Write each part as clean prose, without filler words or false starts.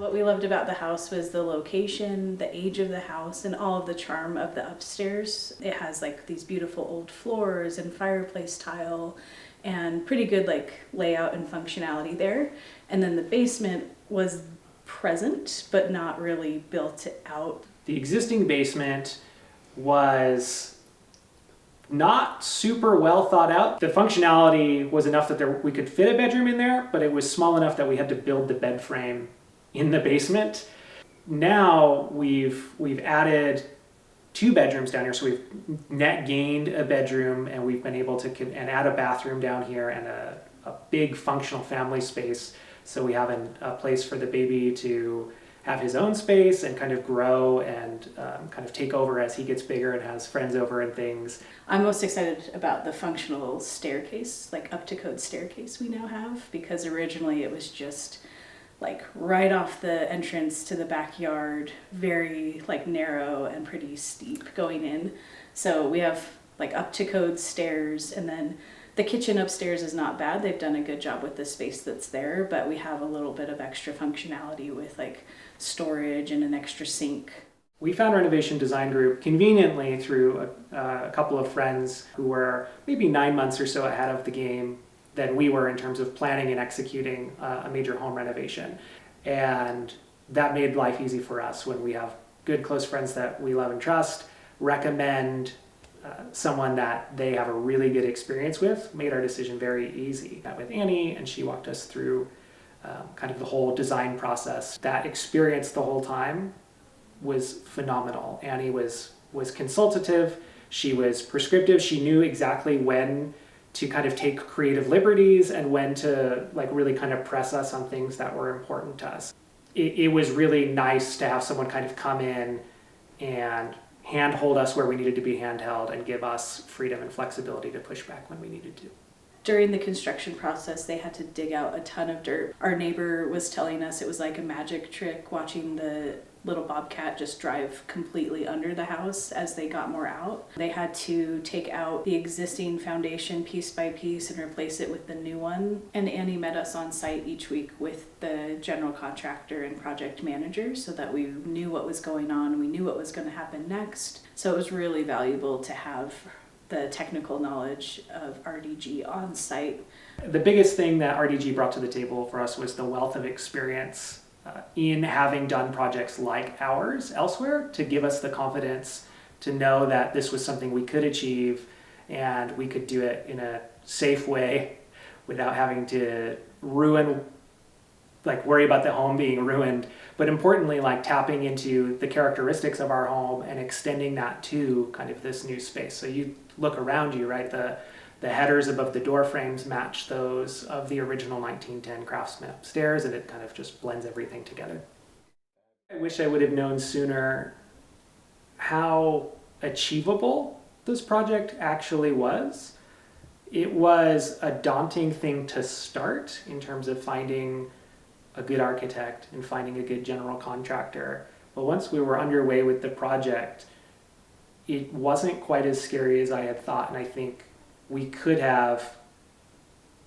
What we loved about the house was the location, the age of the house, and all of the charm of the upstairs. It has like these beautiful old floors and fireplace tile and pretty good like layout and functionality there. And then the basement was present but not really built out. The existing basement was not super well thought out. The functionality was enough that we could fit a bedroom in there, but it was small enough that we had to build the bed frame in the basement. Now we've added 2 bedrooms down here, so we've net gained a bedroom, and we've been able to add a bathroom down here and a big functional family space. So we have a place for the baby to have his own space and kind of grow and kind of take over as he gets bigger and has friends over and things. I'm most excited about the functional staircase, like up to code staircase we now have, because originally it was just like right off the entrance to the backyard, very like narrow and pretty steep going in. So we have like up to code stairs, and then the kitchen upstairs is not bad. They've done a good job with the space that's there, but we have a little bit of extra functionality with like storage and an extra sink. We found Renovation Design Group conveniently through a couple of friends who were maybe 9 months or so ahead of the game than we were in terms of planning and executing a major home renovation. And that made life easy for us when we have good close friends that we love and trust, recommend someone that they have a really good experience with. Made our decision very easy. Met with Annie, and she walked us through kind of the whole design process. That experience the whole time was phenomenal. Annie was consultative, she was prescriptive, she knew exactly when to kind of take creative liberties and when to like really kind of press us on things that were important to us. It was really nice to have someone kind of come in and handhold us where we needed to be handheld and give us freedom and flexibility to push back when we needed to. During the construction process, they had to dig out a ton of dirt. Our neighbor was telling us it was like a magic trick watching the little bobcat just drive completely under the house as they got more out. They had to take out the existing foundation piece by piece and replace it with the new one. And Annie met us on site each week with the general contractor and project manager so that we knew what was going on, we knew what was going to happen next. So it was really valuable to have the technical knowledge of RDG on site. The biggest thing that RDG brought to the table for us was the wealth of experience in having done projects like ours elsewhere, to give us the confidence to know that this was something we could achieve and we could do it in a safe way without having to worry about the home being ruined, but importantly, like tapping into the characteristics of our home and extending that to kind of this new space. So you look around you, right? The headers above the door frames match those of the original 1910 Craftsman upstairs, and it kind of just blends everything together. I wish I would have known sooner how achievable this project actually was. It was a daunting thing to start in terms of finding a good architect and finding a good general contractor. But once we were underway with the project, it wasn't quite as scary as I had thought, and I think we could have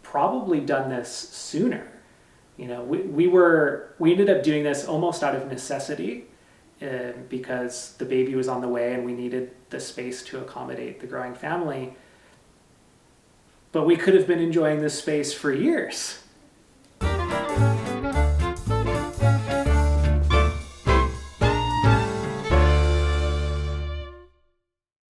probably done this sooner. You know, we ended up doing this almost out of necessity because the baby was on the way and we needed the space to accommodate the growing family. But we could have been enjoying this space for years.